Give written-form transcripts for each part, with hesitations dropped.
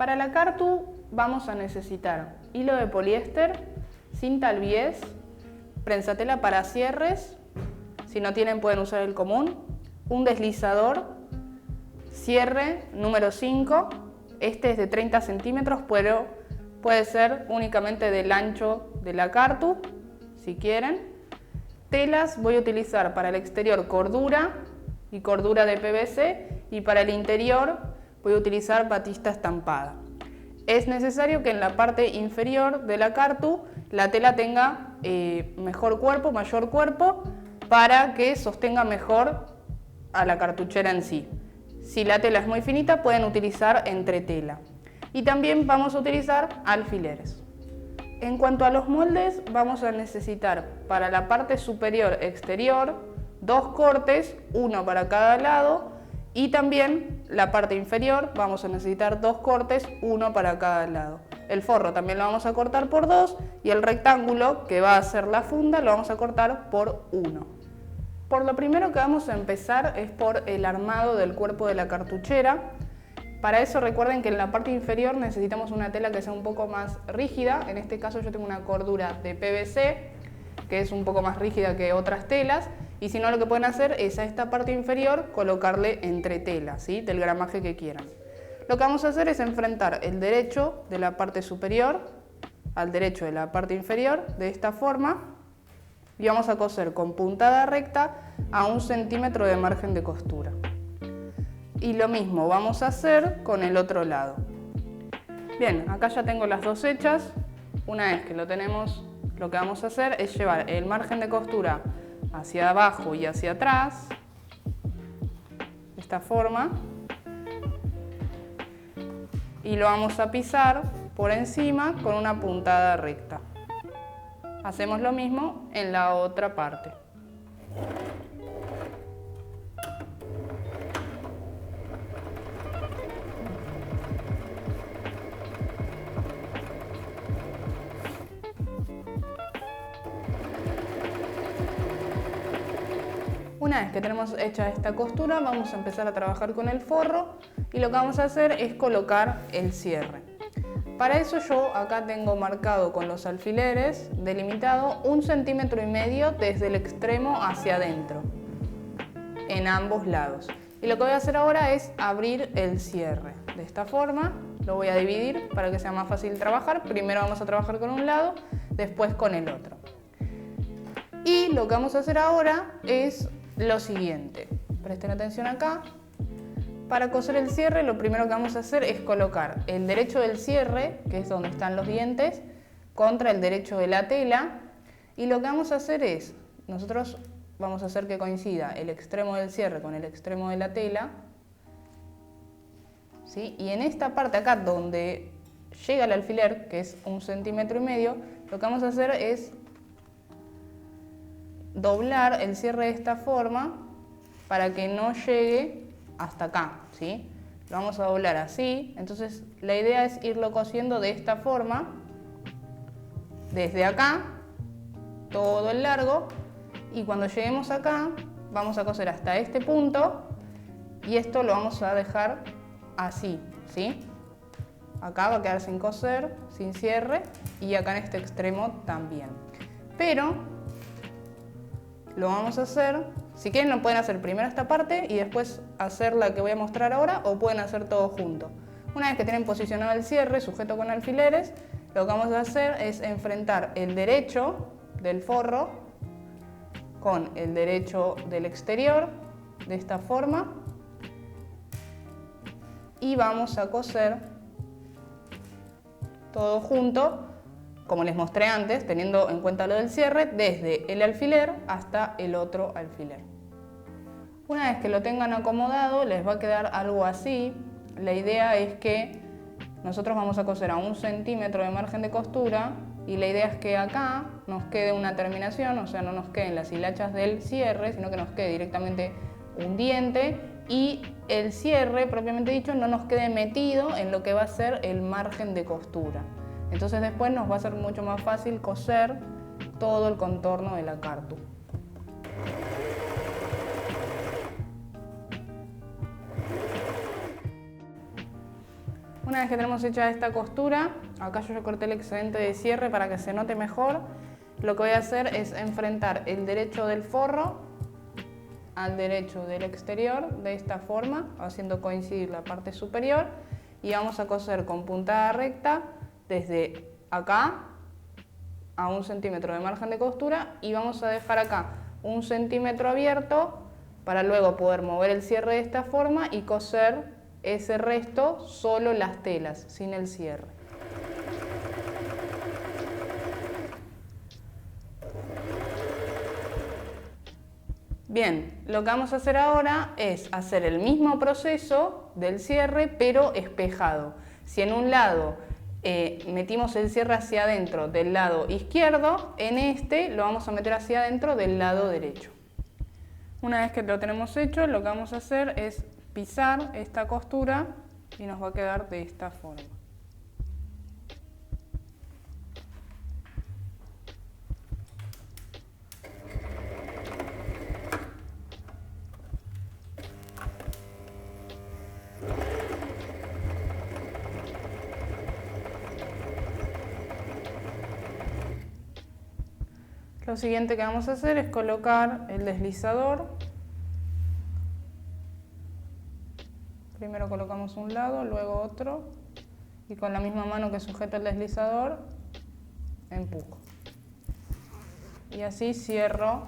Para la cartu vamos a necesitar hilo de poliéster, cinta albiés, prensatela para cierres, si no tienen pueden usar el común, un deslizador, cierre número 5, este es de 30 centímetros, pero puede ser únicamente del ancho de la cartu, si quieren. Telas voy a utilizar para el exterior cordura y cordura de PVC, y para el interior voy a utilizar batista estampada. Es necesario que en la parte inferior de la cartu la tela tenga mejor cuerpo, mayor cuerpo, para que sostenga mejor a la cartuchera en sí. Si la tela es muy finita pueden utilizar entretela. Y también vamos a utilizar alfileres. En cuanto a los moldes, vamos a necesitar para la parte superior exterior 2 cortes, uno para cada lado, y también la parte inferior vamos a necesitar 2 cortes, uno para cada lado. El forro también lo vamos a cortar por 2 y el rectángulo que va a ser la funda lo vamos a cortar por 1. Por lo primero que vamos a empezar es por el armado del cuerpo de la cartuchera. Para eso recuerden que en la parte inferior necesitamos una tela que sea un poco más rígida. En este caso yo tengo una cordura de PVC que es un poco más rígida que otras telas, y si no lo que pueden hacer es a esta parte inferior colocarle entretela, ¿sí? Del gramaje que quieran. Lo que vamos a hacer es enfrentar el derecho de la parte superior al derecho de la parte inferior de esta forma, y vamos a coser con puntada recta a 1 centímetro de margen de costura. Y lo mismo vamos a hacer con el otro lado. Bien, acá ya tengo las dos hechas. Una vez que lo tenemos, lo que vamos a hacer es llevar el margen de costura hacia abajo y hacia atrás, de esta forma, y lo vamos a pisar por encima con una puntada recta. Hacemos lo mismo en la otra parte. Una vez que tenemos hecha esta costura, vamos a empezar a trabajar con el forro, y lo que vamos a hacer es colocar el cierre. Para eso yo acá tengo marcado con los alfileres, delimitado 1,5 centímetros desde el extremo hacia adentro, en ambos lados. Y lo que voy a hacer ahora es abrir el cierre. De esta forma lo voy a dividir para que sea más fácil trabajar. Primero vamos a trabajar con un lado, después con el otro. Y lo que vamos a hacer ahora es lo siguiente. Presten atención acá. Para coser el cierre, lo primero que vamos a hacer es colocar el derecho del cierre, que es donde están los dientes, contra el derecho de la tela. Y lo que vamos a hacer es, nosotros vamos a hacer que coincida el extremo del cierre con el extremo de la tela, ¿sí? Y en esta parte acá donde llega el alfiler, que es 1,5 centímetros, lo que vamos a hacer es doblar el cierre de esta forma para que no llegue hasta acá, ¿sí? Lo vamos a doblar así. Entonces la idea es irlo cosiendo de esta forma, desde acá, todo el largo, y cuando lleguemos acá vamos a coser hasta este punto, y esto lo vamos a dejar así, ¿sí? Acá va a quedar sin coser, sin cierre, y acá en este extremo también. Pero lo vamos a hacer, si quieren lo pueden hacer primero esta parte y después hacer la que voy a mostrar ahora, o pueden hacer todo junto. Una vez que tienen posicionado el cierre sujeto con alfileres, lo que vamos a hacer es enfrentar el derecho del forro con el derecho del exterior, de esta forma, y vamos a coser todo junto, como les mostré antes, teniendo en cuenta lo del cierre, desde el alfiler hasta el otro alfiler. Una vez que lo tengan acomodado, les va a quedar algo así. La idea es que nosotros vamos a coser a 1 centímetro de margen de costura, y la idea es que acá nos quede una terminación, o sea, no nos queden las hilachas del cierre, sino que nos quede directamente un diente, y el cierre, propiamente dicho, no nos quede metido en lo que va a ser el margen de costura. Entonces después nos va a ser mucho más fácil coser todo el contorno de la cartu. Una vez que tenemos hecha esta costura, acá yo ya corté el excedente de cierre para que se note mejor. Lo que voy a hacer es enfrentar el derecho del forro al derecho del exterior de esta forma, haciendo coincidir la parte superior, y vamos a coser con puntada recta desde acá a 1 centímetro de margen de costura, y vamos a dejar acá 1 centímetro abierto para luego poder mover el cierre de esta forma y coser ese resto solo las telas, sin el cierre. Bien, lo que vamos a hacer ahora es hacer el mismo proceso del cierre, pero espejado. Si en un lado metimos el cierre hacia adentro del lado izquierdo, en este lo vamos a meter hacia adentro del lado derecho. Una vez que lo tenemos hecho, lo que vamos a hacer es pisar esta costura y nos va a quedar de esta forma. Lo siguiente que vamos a hacer es colocar el deslizador. Primero colocamos un lado, luego otro, y con la misma mano que sujeta el deslizador, empujo. Y así cierro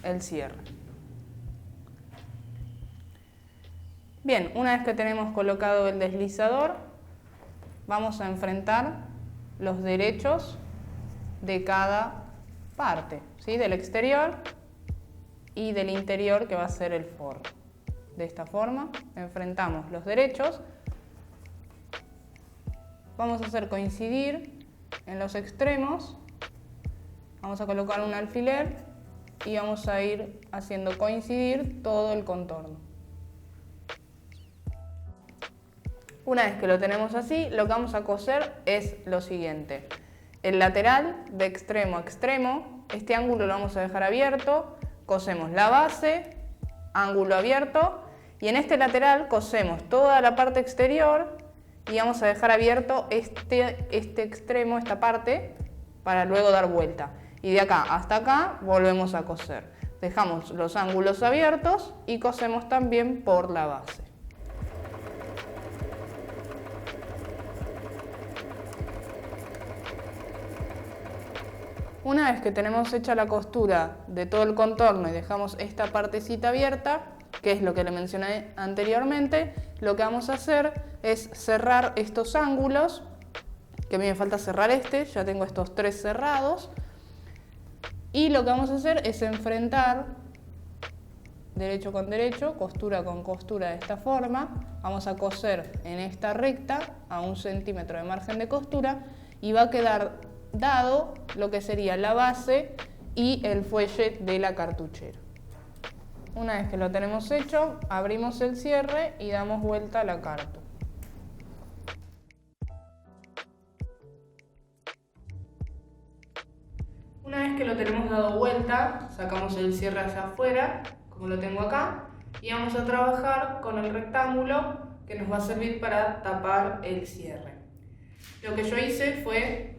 el cierre. Bien, una vez que tenemos colocado el deslizador, vamos a enfrentar los derechos de cada parte, ¿sí? Del exterior y del interior, que va a ser el forro. De esta forma enfrentamos los derechos, vamos a hacer coincidir en los extremos, vamos a colocar un alfiler y vamos a ir haciendo coincidir todo el contorno. Una vez que lo tenemos así, lo que vamos a coser es lo siguiente. El lateral de extremo a extremo, este ángulo lo vamos a dejar abierto, cosemos la base, ángulo abierto, y en este lateral cosemos toda la parte exterior y vamos a dejar abierto este extremo, esta parte, para luego dar vuelta. Y de acá hasta acá volvemos a coser. Dejamos los ángulos abiertos y cosemos también por la base. Una vez que tenemos hecha la costura de todo el contorno y dejamos esta partecita abierta, que es lo que le mencioné anteriormente, lo que vamos a hacer es cerrar estos ángulos, que a mí me falta cerrar este, ya tengo estos 3 cerrados, y lo que vamos a hacer es enfrentar derecho con derecho, costura con costura de esta forma. Vamos a coser en esta recta a 1 centímetro de margen de costura y va a quedar dado lo que sería la base y el fuelle de la cartuchera. Una vez que lo tenemos hecho, abrimos el cierre y damos vuelta a la cartu. Una vez que lo tenemos dado vuelta, sacamos el cierre hacia afuera, como lo tengo acá, y vamos a trabajar con el rectángulo que nos va a servir para tapar el cierre. Lo que yo hice fue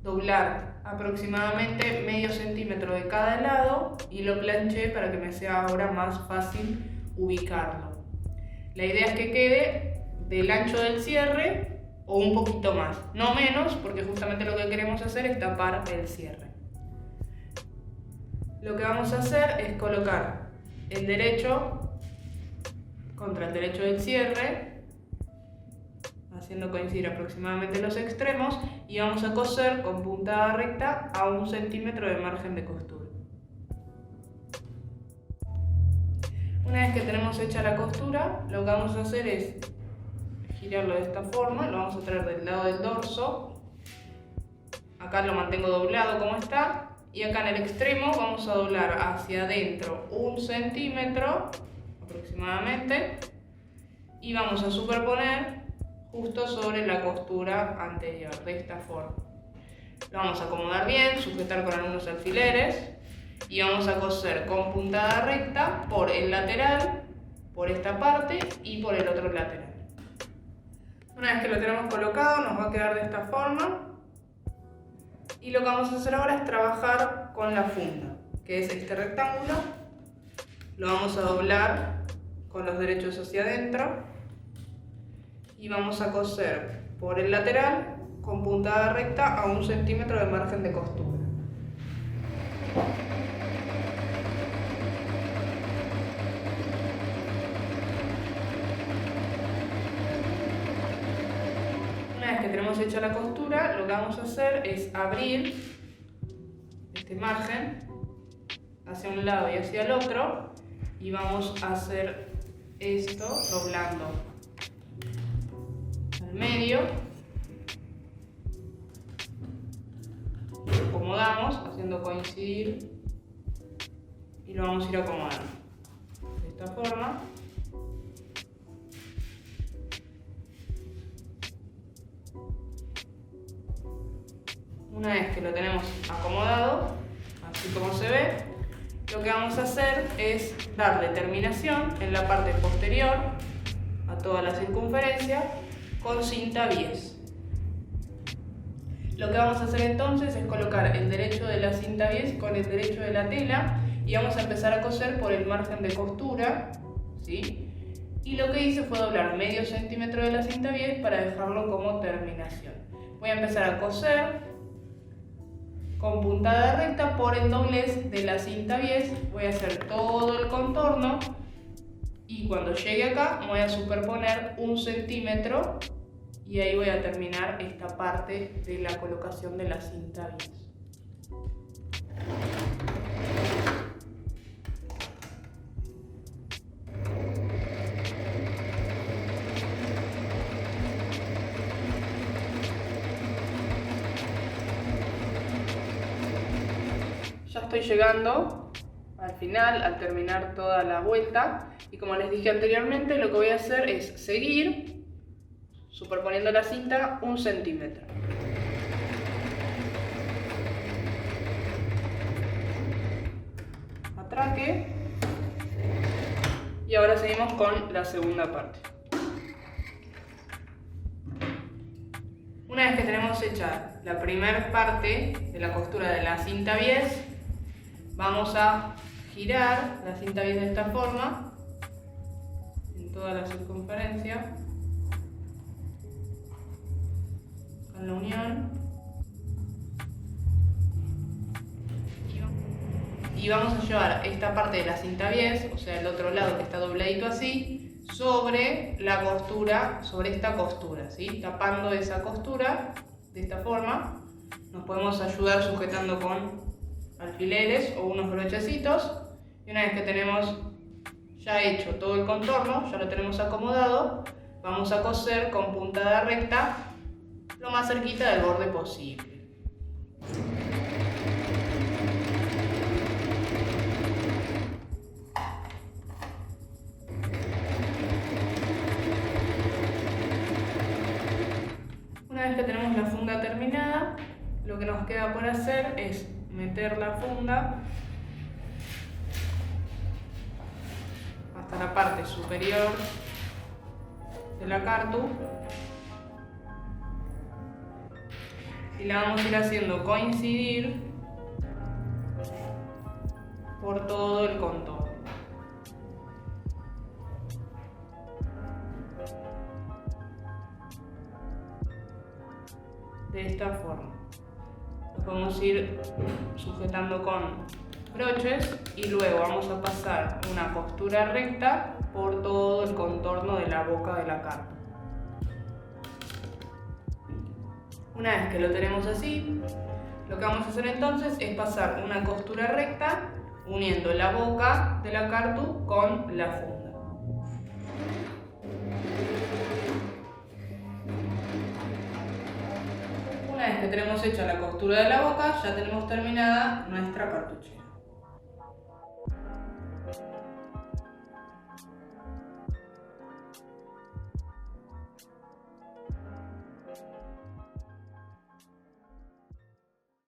doblar aproximadamente medio centímetro de cada lado y lo planché para que me sea ahora más fácil ubicarlo. La idea es que quede del ancho del cierre o un poquito más, no menos, porque justamente lo que queremos hacer es tapar el cierre. Lo que vamos a hacer es colocar el derecho contra el derecho del cierre, haciendo coincidir aproximadamente los extremos, y vamos a coser con puntada recta a 1 centímetro de margen de costura. Una vez que tenemos hecha la costura, lo que vamos a hacer es girarlo de esta forma, lo vamos a traer del lado del dorso, acá lo mantengo doblado como está, y acá en el extremo vamos a doblar hacia adentro 1 centímetro aproximadamente y vamos a superponer justo sobre la costura anterior, de esta forma. Lo vamos a acomodar bien, sujetar con algunos alfileres y vamos a coser con puntada recta por el lateral, por esta parte y por el otro lateral. Una vez que lo tenemos colocado, nos va a quedar de esta forma. Y lo que vamos a hacer ahora es trabajar con la funda, que es este rectángulo. Lo vamos a doblar con los derechos hacia adentro y vamos a coser por el lateral con puntada recta a 1 centímetro de margen de costura. Una vez que tenemos hecha la costura, lo que vamos a hacer es abrir este margen hacia un lado y hacia el otro y vamos a hacer esto doblando al medio, lo acomodamos haciendo coincidir y lo vamos a ir acomodando de esta forma. Una vez que lo tenemos acomodado, así como se ve, lo que vamos a hacer es darle terminación en la parte posterior a toda la circunferencia con cinta bies. Lo que vamos a hacer entonces es colocar el derecho de la cinta bies con el derecho de la tela y vamos a empezar a coser por el margen de costura, ¿sí? Y lo que hice fue doblar medio centímetro de la cinta bies para dejarlo como terminación. Voy a empezar a coser con puntada recta por el doblez de la cinta bies. Voy a hacer todo el contorno y cuando llegue acá voy a superponer 1 centímetro y ahí voy a terminar esta parte de la colocación de la cinta bies. Ya estoy llegando al final, al terminar toda la vuelta, y como les dije anteriormente, lo que voy a hacer es seguir superponiendo la cinta 1 centímetro. Atraque. Y ahora seguimos con la segunda parte. Una vez que tenemos hecha la primera parte de la costura de la cinta bies, vamos a girar la cinta bies de esta forma en toda la circunferencia con la unión y vamos a llevar esta parte de la cinta bies, o sea el otro lado que está dobladito así, sobre la costura, sobre esta costura, ¿sí? Tapando esa costura de esta forma. Nos podemos ayudar sujetando con alfileres o unos brochecitos, y una vez que tenemos ya hecho todo el contorno, ya lo tenemos acomodado, vamos a coser con puntada recta lo más cerquita del borde posible. Una vez que tenemos la funda terminada, lo que nos queda por hacer es meter la funda hasta la parte superior de la cartu y la vamos a ir haciendo coincidir por todo el contorno. De esta forma. Lo podemos ir sujetando con broches y luego vamos a pasar una costura recta por todo el contorno de la boca de la carta. Una vez que lo tenemos así, lo que vamos a hacer entonces es pasar una costura recta uniendo la boca de la cartu con la funda. Una vez que tenemos hecha la costura de la boca, ya tenemos terminada nuestra cartuchera.